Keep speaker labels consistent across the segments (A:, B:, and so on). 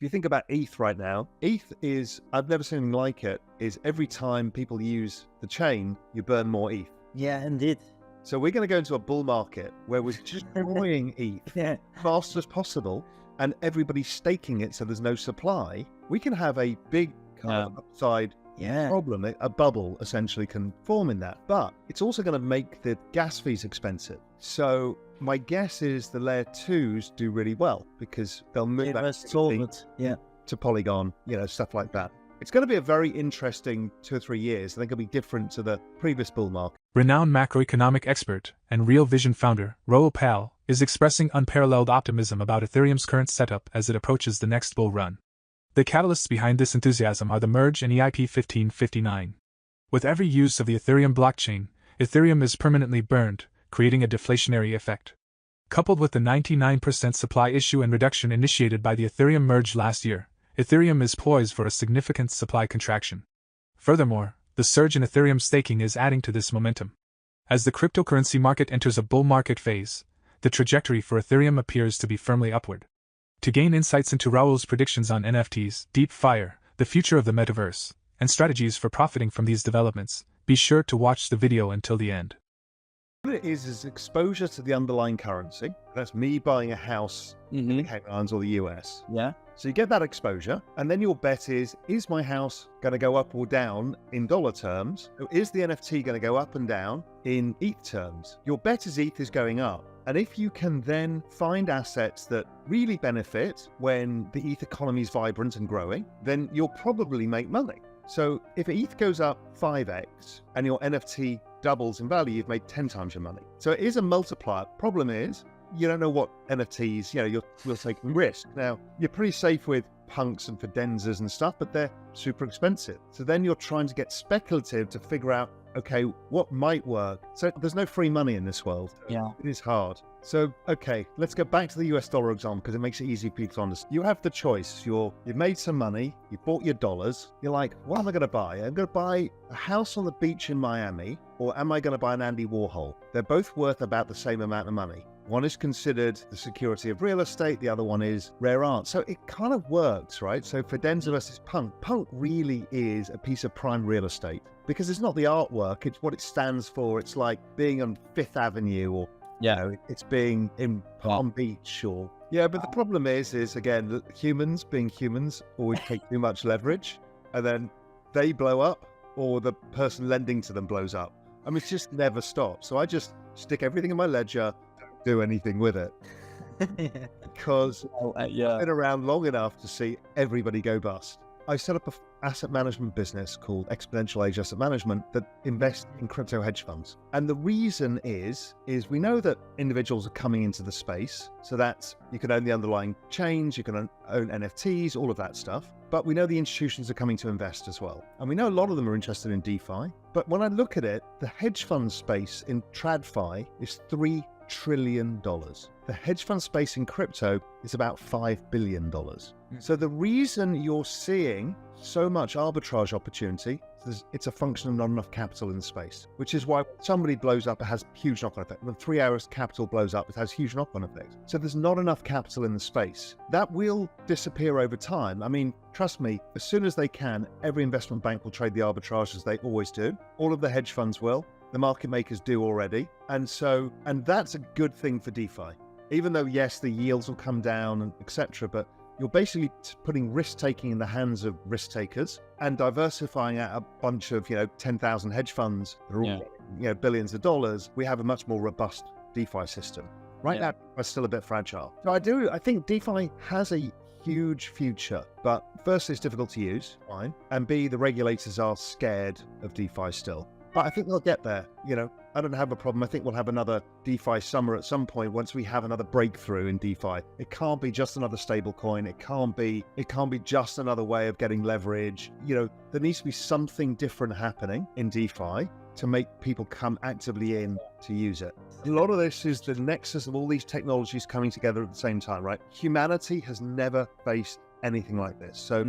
A: you think about ETH right now, ETH is, I've never seen anything like it, is every time people use the chain, you burn more ETH.
B: Yeah, indeed.
A: So we're going to go into a bull market where we're destroying ETH fast as possible and everybody's staking it so there's no supply. We can have a big kind of upside problem. A bubble essentially can form in that. But it's also going to make the gas fees expensive. So my guess is the layer 2s do really well because they'll move that to Polygon, stuff like that. It's going to be a very interesting 2 or 3 years. I think it'll be different to the previous bull market.
C: Renowned macroeconomic expert and Real Vision founder, Raoul, is expressing unparalleled optimism about Ethereum's current setup as it approaches the next bull run. The catalysts behind this enthusiasm are the merge and EIP 1559. With every use of the Ethereum blockchain, Ethereum is permanently burned, creating a deflationary effect. Coupled with the 99% supply issue and reduction initiated by the Ethereum merge last year, Ethereum is poised for a significant supply contraction. Furthermore, the surge in Ethereum staking is adding to this momentum. As the cryptocurrency market enters a bull market phase, the trajectory for Ethereum appears to be firmly upward. To gain insights into Raoul's predictions on NFTs, DeFi, the future of the metaverse, and strategies for profiting from these developments, be sure to watch the video until the end.
A: What it is exposure to the underlying currency. That's me buying a house in the Cayman Islands or the US.
B: Yeah.
A: So you get that exposure, and then your bet is my house going to go up or down in dollar terms? Or is the NFT going to go up and down in ETH terms? Your bet is ETH is going up. And if you can then find assets that really benefit when the ETH economy is vibrant and growing, then you'll probably make money. So if ETH goes up 5x and your NFT doubles in value, you've made 10 times your money. So it is a multiplier. Problem is, you don't know what NFTs, you're taking risk. Now, you're pretty safe with punks and fidenzas and stuff, but they're super expensive. So then you're trying to get speculative to figure out, okay, what might work? So there's no free money in this world.
B: Yeah.
A: It is hard. So, okay, let's go back to the US dollar example because it makes it easy for people to understand. You have the choice. You've made some money, you bought your dollars. You're like, what am I going to buy? I'm going to buy a house on the beach in Miami, or am I going to buy an Andy Warhol? They're both worth about the same amount of money. One is considered the security of real estate, the other one is rare art. So it kind of works, right? So Fidenza versus Punk. Punk really is a piece of prime real estate because it's not the artwork, it's what it stands for. It's like being on Fifth Avenue or it's being in Palm Beach or... Yeah, but the problem is again, humans being humans always take too much leverage and then they blow up or the person lending to them blows up. I mean, it just never stops. So I just stick everything in my ledger, don't do anything with it. Because I've been around long enough to see everybody go bust. I set up an asset management business called Exponential Age Asset Management that invests in crypto hedge funds. And the reason is we know that individuals are coming into the space. So that's, you can own the underlying chains, you can own NFTs, all of that stuff. But we know the institutions are coming to invest as well. And we know a lot of them are interested in DeFi. But when I look at it, the hedge fund space in TradFi is $3 trillion. The hedge fund space in crypto is about $5 billion. So the reason you're seeing so much arbitrage opportunity is it's a function of not enough capital in the space, which is why when somebody blows up, it has huge knock-on effect. When 3 hours capital blows up, it has huge knock-on effect. So there's not enough capital in the space. That will disappear over time. I mean, trust me, as soon as they can, every investment bank will trade the arbitrage as they always do. All of the hedge funds will. The market makers do already. And that's a good thing for DeFi. Even though, yes, the yields will come down and etc., but you're basically putting risk-taking in the hands of risk-takers and diversifying out a bunch of, 10,000 hedge funds that are all, billions of dollars. We have a much more robust DeFi system. Right now, it's still a bit fragile. So I think DeFi has a huge future, but firstly, it's difficult to use, fine. And B, the regulators are scared of DeFi still. But I think they'll get there. I don't have a problem. I think we'll have another DeFi summer at some point once we have another breakthrough in DeFi. It can't be just another stable coin. It can't be just another way of getting leverage. There needs to be something different happening in DeFi to make people come actively in to use it. A lot of this is the nexus of all these technologies coming together at the same time, right? Humanity has never faced anything like this. So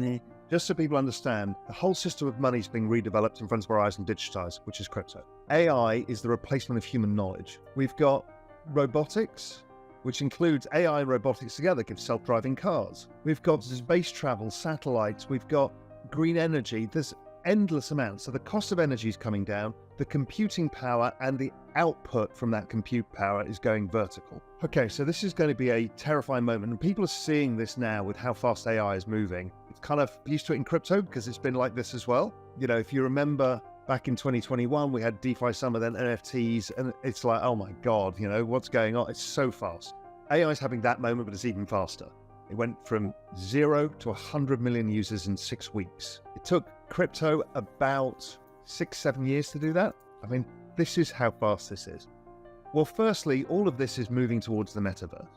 A: just so people understand, the whole system of money is being redeveloped in front of our eyes and digitized, which is crypto. AI is the replacement of human knowledge. We've got robotics, which includes AI and robotics together, gives self-driving cars. We've got space travel, satellites, we've got green energy. There's endless amounts. So the cost of energy is coming down, the computing power and the output from that compute power is going vertical. Okay, so this is going to be a terrifying moment, and people are seeing this now with how fast AI is moving. It's kind of used to it in crypto because it's been like this as well. You know, if you remember back in 2021, we had DeFi summer, then NFTs, and it's like, oh my God, you know, what's going on? It's so fast. AI is having that moment, but it's even faster. It went from 0 to 100 million users in 6 weeks. It took crypto about 6-7 years to do that. I mean, this is how fast this is. Well, firstly, all of this is moving towards the metaverse,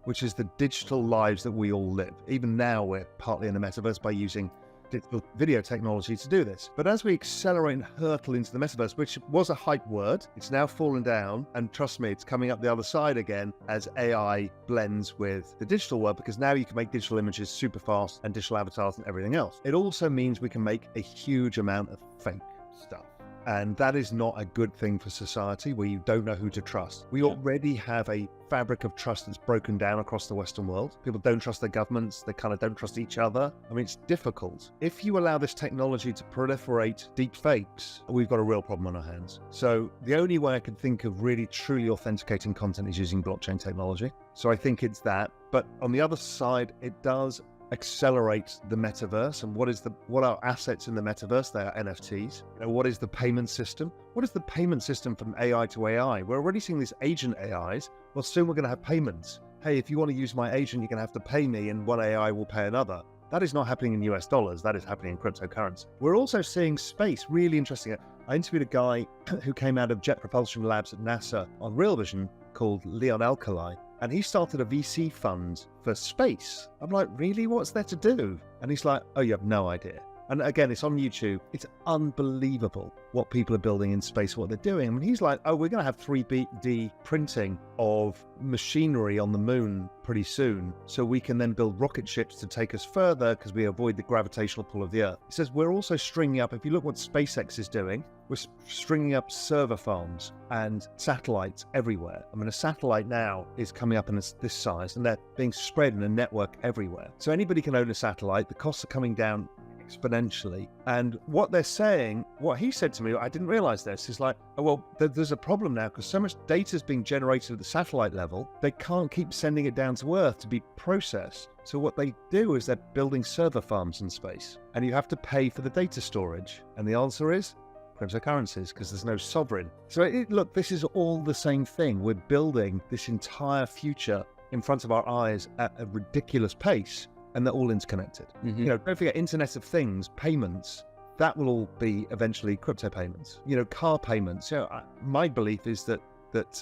A: which is the digital lives that we all live. Even now, we're partly in the metaverse by using digital video technology to do this. But as we accelerate and hurtle into the metaverse, which was a hype word, it's now fallen down. And trust me, it's coming up the other side again as AI blends with the digital world, because now you can make digital images super fast and digital avatars and everything else. It also means we can make a huge amount of fake stuff. And that is not a good thing for society where you don't know who to trust. We already have a fabric of trust that's broken down across the Western world. People don't trust their governments. They kind of don't trust each other. I mean, it's difficult. If you allow this technology to proliferate deep fakes, we've got a real problem on our hands. So the only way I can think of really truly authenticating content is using blockchain technology. So I think it's that. But on the other side, it does accelerate the metaverse. And what are assets in the metaverse? They are NFTs. You know, what is the payment system? What is the payment system from AI to AI? We're already seeing these agent AIs. Well, soon we're going to have payments. Hey, if you want to use my agent, you're going to have to pay me, and one AI will pay another. That is not happening in US dollars. That is happening in cryptocurrency. We're also seeing space, really interesting. I interviewed a guy who came out of Jet Propulsion Labs at NASA on Real Vision called Leon Alcali. And he started a VC fund for space. I'm like, really? What's there to do? And he's like, oh, you have no idea. And again, it's on YouTube. It's unbelievable what people are building in space, what they're doing. I mean, he's like, oh, we're going to have 3D printing of machinery on the moon pretty soon, so we can then build rocket ships to take us further because we avoid the gravitational pull of the Earth. He says, we're also stringing up, if you look what SpaceX is doing, we're stringing up server farms and satellites everywhere. I mean, a satellite now is coming up in this size, and they're being spread in a network everywhere. So anybody can own a satellite. The costs are coming down exponentially. And what they're saying, what he said to me, I didn't realize this, is like, oh, well, there's a problem now because so much data is being generated at the satellite level, they can't keep sending it down to Earth to be processed. So what they do is they're building server farms in space, and you have to pay for the data storage. And the answer is cryptocurrencies, because there's no sovereign. So look, this is all the same thing. We're building this entire future in front of our eyes at a ridiculous pace. And they're all interconnected. You know, don't forget Internet of Things, payments, that will all be eventually crypto payments. You know, car payments. You know, my belief is that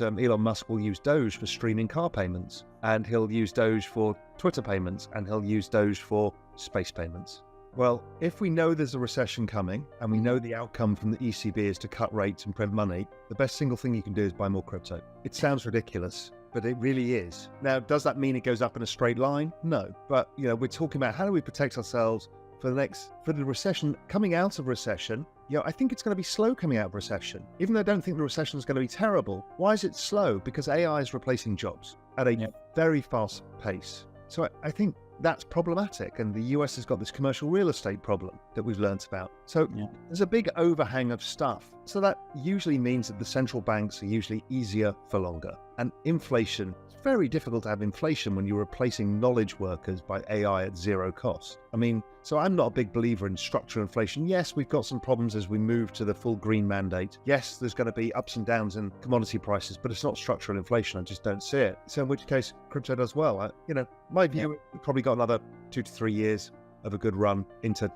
A: Elon Musk will use Doge for streaming car payments, and he'll use Doge for Twitter payments, and he'll use Doge for space payments. Well, if we know there's a recession coming, and we know the outcome from the ECB is to cut rates and print money, the best single thing you can do is buy more crypto. It sounds ridiculous, but it really is. Now, does that mean it goes up in a straight line? No. But, you know, we're talking about how do we protect ourselves for the recession, coming out of recession. You know, I think it's going to be slow coming out of recession. Even though I don't think the recession is going to be terrible. Why is it slow? Because AI is replacing jobs at a very fast pace. So I think that's problematic. And the US has got this commercial real estate problem that we've learnt about. So there's a big overhang of stuff. So that usually means that the central banks are usually easier for longer. And inflation, it's very difficult to have inflation when you're replacing knowledge workers by AI at zero cost. I mean, so I'm not a big believer in structural inflation. Yes, we've got some problems as we move to the full green mandate. Yes, there's going to be ups and downs in commodity prices, but it's not structural inflation. I just don't see it. So in which case, crypto does well. You know, my view, we've probably got another 2 to 3 years of a good run into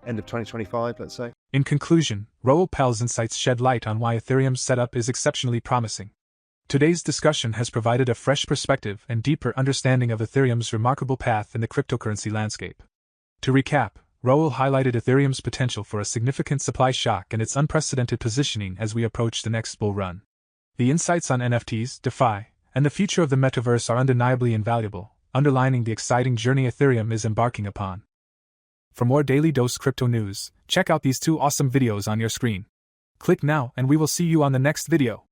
A: end of 2025, let's say.
C: In conclusion, Raoul Pal's insights shed light on why Ethereum's setup is exceptionally promising. Today's discussion has provided a fresh perspective and deeper understanding of Ethereum's remarkable path in the cryptocurrency landscape. To recap, Raoul highlighted Ethereum's potential for a significant supply shock and its unprecedented positioning as we approach the next bull run. The insights on NFTs, DeFi, and the future of the metaverse are undeniably invaluable, underlining the exciting journey Ethereum is embarking upon. For more Daily Dose Crypto news, check out these 2 awesome videos on your screen. Click now and we will see you on the next video.